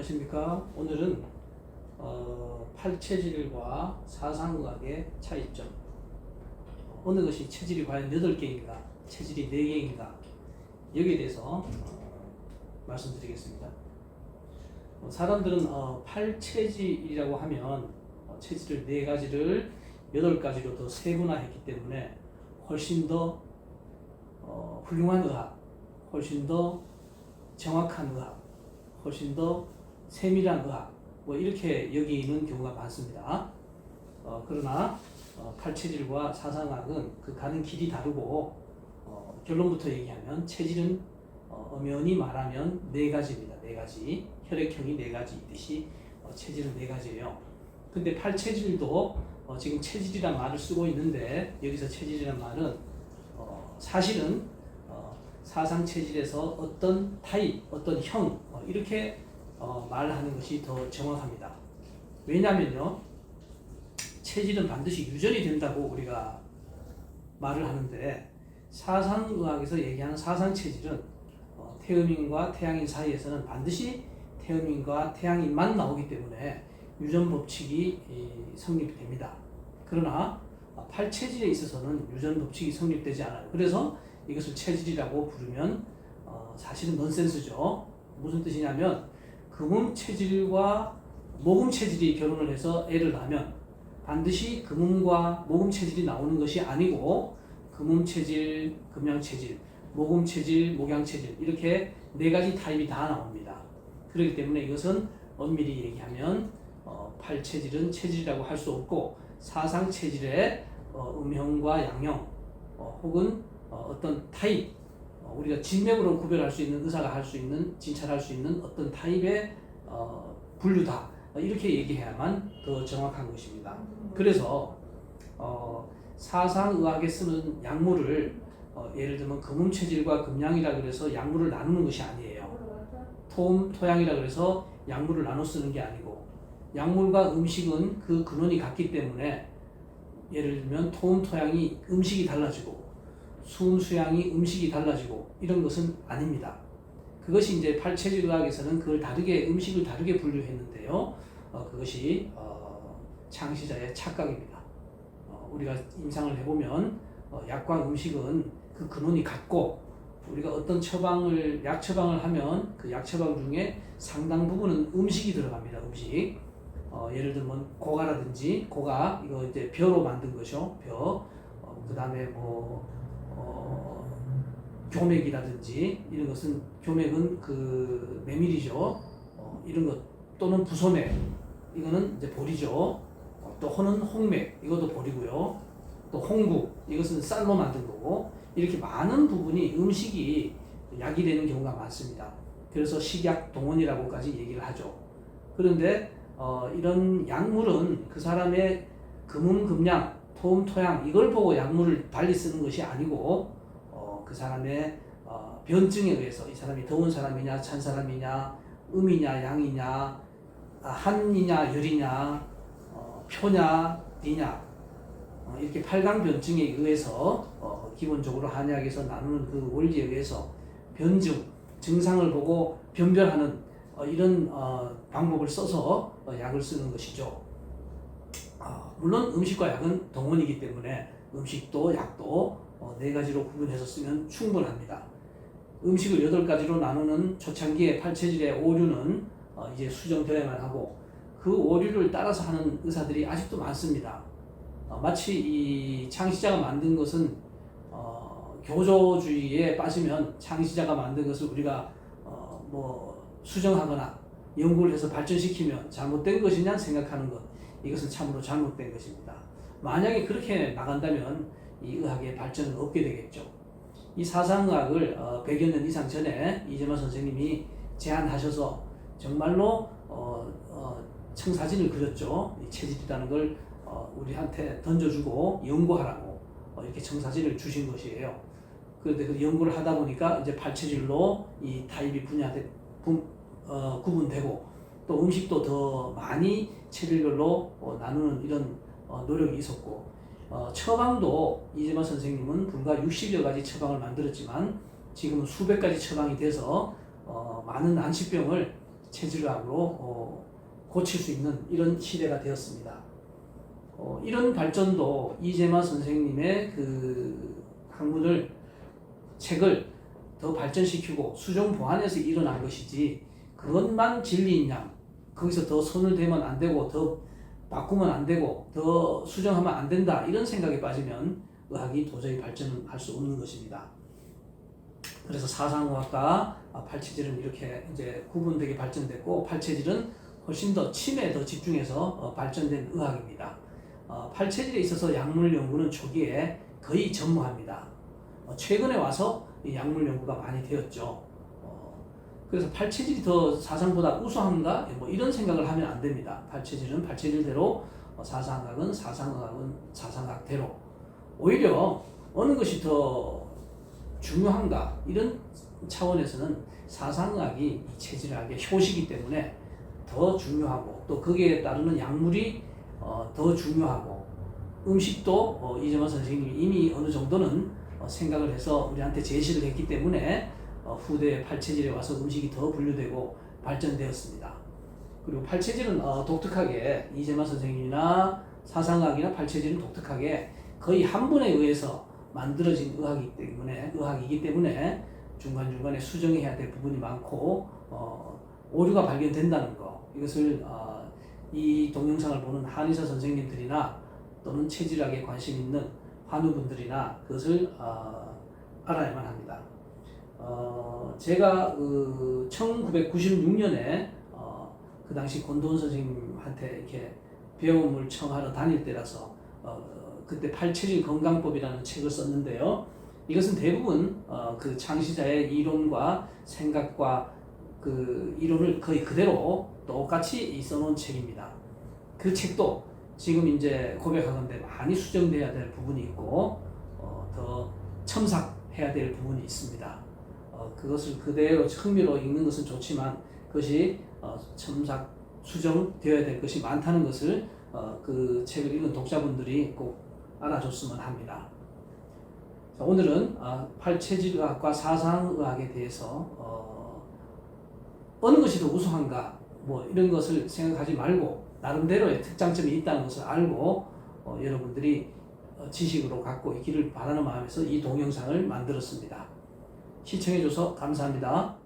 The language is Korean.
안녕하십니까. 오늘은 팔체질과 사상의학의 차이점, 어느 것이 체질이 과연 8개인가 체질이 4개인가 여기에 대해서 말씀드리겠습니다. 사람들은 팔체질이라고 하면 체질을 4가지를 8가지로 더 세분화했기 때문에 훨씬 더 훌륭한 의학, 훨씬 더 정확한 의학, 훨씬 더 세밀한 의학, 이렇게 여기는 경우가 많습니다. 그러나 팔체질과 사상학은 그 가는 길이 다르고, 결론부터 얘기하면 체질은 엄연히 말하면 4가지입니다. 4가지. 혈액형이 4가지 있듯이 체질은 4가지예요. 근데 팔체질도 지금 체질이란 말을 쓰고 있는데, 여기서 체질이란 말은 사실은 사상체질에서 어떤 타입, 어떤 형, 이렇게 말하는 것이 더 정확합니다. 왜냐하면요, 체질은 반드시 유전이 된다고 우리가 말을 하는데, 사상의학에서 얘기하는 사상체질은 태음인과 태양인 사이에서는 반드시 태음인과 태양인만 나오기 때문에 유전 법칙이 성립됩니다. 그러나 팔체질에 있어서는 유전 법칙이 성립되지 않아요. 그래서 이것을 체질이라고 부르면 사실은 넌센스죠. 무슨 뜻이냐면, 금음체질과 모금체질이 결혼을 해서 애를 낳으면 반드시 금음과 모금체질이 나오는 것이 아니고, 금음체질, 금양체질, 모금체질, 목양체질, 이렇게 4가지 타입이 다 나옵니다. 그렇기 때문에 이것은 엄밀히 얘기하면 팔체질은 체질이라고 할 수 없고, 사상체질의 음형과 양형, 혹은 어떤 타입, 우리가 진맥으로 구별할 수 있는, 의사가 할 수 있는, 진찰할 수 있는 어떤 타입의 분류다, 이렇게 얘기해야만 더 정확한 것입니다. 그래서 사상의학에 쓰는 약물을 예를 들면 금음체질과 금양이라 그래서 약물을 나누는 것이 아니에요. 토음, 토양이라 그래서 약물을 나눠 쓰는 게 아니고, 약물과 음식은 그 근원이 같기 때문에 예를 들면 토음, 토양이 음식이 달라지고 수음, 수양이 음식이 달라지고 이런 것은 아닙니다. 그것이 이제 팔체질의학에서는 그걸 다르게, 음식을 다르게 분류했는데요. 그것이 창시자의 착각입니다. 우리가 임상을 해보면 약과 음식은 그 근원이 같고, 우리가 어떤 약 처방을 하면 그 약 처방 중에 상당 부분은 음식이 들어갑니다. 음식. 예를 들면 고가라든지, 고가 이거 이제 벼로 만든 것이요. 벼. 그 다음에 교맥이라든지 이런 것은, 교맥은 그 메밀이죠. 이런 것, 또는 부소맥, 이거는 이제 보리죠. 또 호는 홍맥, 이것도 보리고요. 또 홍국, 이것은 쌀로 만든 거고, 이렇게 많은 부분이 음식이 약이 되는 경우가 많습니다. 그래서 식약 동원이라고까지 얘기를 하죠. 그런데 이런 약물은 그 사람의 금음, 금양, 토음, 토양, 이걸 보고 약물을 달리 쓰는 것이 아니고, 그 사람의 변증에 의해서, 이 사람이 더운 사람이냐, 찬 사람이냐, 음이냐, 양이냐, 한이냐, 열이냐, 표냐, 비냐, 이렇게 8강 변증에 의해서 기본적으로 한의학에서 나누는 그 원리에 의해서 변증, 증상을 보고 변별하는 이런 방법을 써서 약을 쓰는 것이죠. 물론 음식과 약은 동원이기 때문에 음식도 약도 4가지로 구분해서 쓰면 충분합니다. 음식을 8가지로 나누는 초창기의 팔체질의 오류는 이제 수정되어야만 하고, 그 오류를 따라서 하는 의사들이 아직도 많습니다. 마치 이 창시자가 만든 것은 교조주의에 빠지면 창시자가 만든 것을 우리가 수정하거나 연구를 해서 발전시키면 잘못된 것이냐 생각하는 것, 이것은 참으로 잘못된 것입니다. 만약에 그렇게 나간다면 이 의학의 발전은 없게 되겠죠. 이 사상의학을 100여 년 이상 전에 이재만 선생님이 제안하셔서 정말로 청사진을 그렸죠. 이 체질이라는 걸 우리한테 던져주고 연구하라고 이렇게 청사진을 주신 것이에요. 그런데 그 연구를 하다 보니까 이제 팔체질로 이 타입이 구분되고, 또 음식도 더 많이 체질별로 나누는 이런 노력이 있었고, 처방도 이재만 선생님은 불과 60여 가지 처방을 만들었지만 지금은 수백 가지 처방이 돼서 많은 안치병을 체질의학으로 고칠 수 있는 이런 시대가 되었습니다. 이런 발전도 이재마 선생님의 그 학문을 책을 더 발전시키고 수정 보완해서 일어난 것이지 그것만 진리인 양 거기서 더 손을 대면 안 되고 더 바꾸면 안 되고 더 수정하면 안 된다 이런 생각에 빠지면 의학이 도저히 발전할 수 없는 것입니다. 그래서 사상의학과 팔체질은 이렇게 이제 구분되게 발전됐고 팔체질은 훨씬 더 침에 더 집중해서 발전된 의학입니다. 팔체질에 있어서 약물 연구는 초기에 거의 전무합니다. 최근에 와서 이 약물 연구가 많이 되었죠. 그래서 팔체질이 더 사상보다 우수한가? 뭐 이런 생각을 하면 안 됩니다. 팔체질은 팔체질대로, 사상학은 사상학은 사상학대로. 오히려 어느 것이 더 중요한가? 이런 차원에서는 사상학이 이 체질학의 효시기 때문에 더 중요하고 또 거기에 따르는 약물이 더 중요하고 음식도 이재마 선생님이 이미 어느 정도는 생각을 해서 우리한테 제시를 했기 때문에 후대 팔체질에 와서 음식이 더 분류되고 발전되었습니다. 그리고 팔체질은 독특하게 이재마 선생님이나 사상학이나 팔체질은 독특하게 거의 한 분에 의해서 만들어진 의학이기 때문에 중간중간에 수정해야 될 부분이 많고 오류가 발견된다는 거 이것을 이 동영상을 보는 한의사 선생님들이나 또는 체질학에 관심 있는 환우분들이나 그것을 알아야만 합니다. 제가 1996년에 그 당시 권도원 선생님한테 이렇게 배움을 청하러 다닐 때라서 그때 팔체질 건강법이라는 책을 썼는데요. 이것은 대부분 그 창시자의 이론과 생각과 그 이론을 거의 그대로 똑같이 써놓은 책입니다. 그 책도 지금 이제 고백하건대 많이 수정돼야 될 부분이 있고 더 첨삭해야 될 부분이 있습니다. 그것을 그대로 흥미로 읽는 것은 좋지만 그것이 첨삭 수정되어야 될 것이 많다는 것을 그 책을 읽은 독자분들이 꼭 알아줬으면 합니다. 자, 오늘은 팔체질의학과 사상의학에 대해서 어느 것이 더 우수한가 뭐 이런 것을 생각하지 말고 나름대로의 특장점이 있다는 것을 알고 여러분들이 지식으로 갖고 있기를 바라는 마음에서 이 동영상을 만들었습니다. 시청해줘서 감사합니다.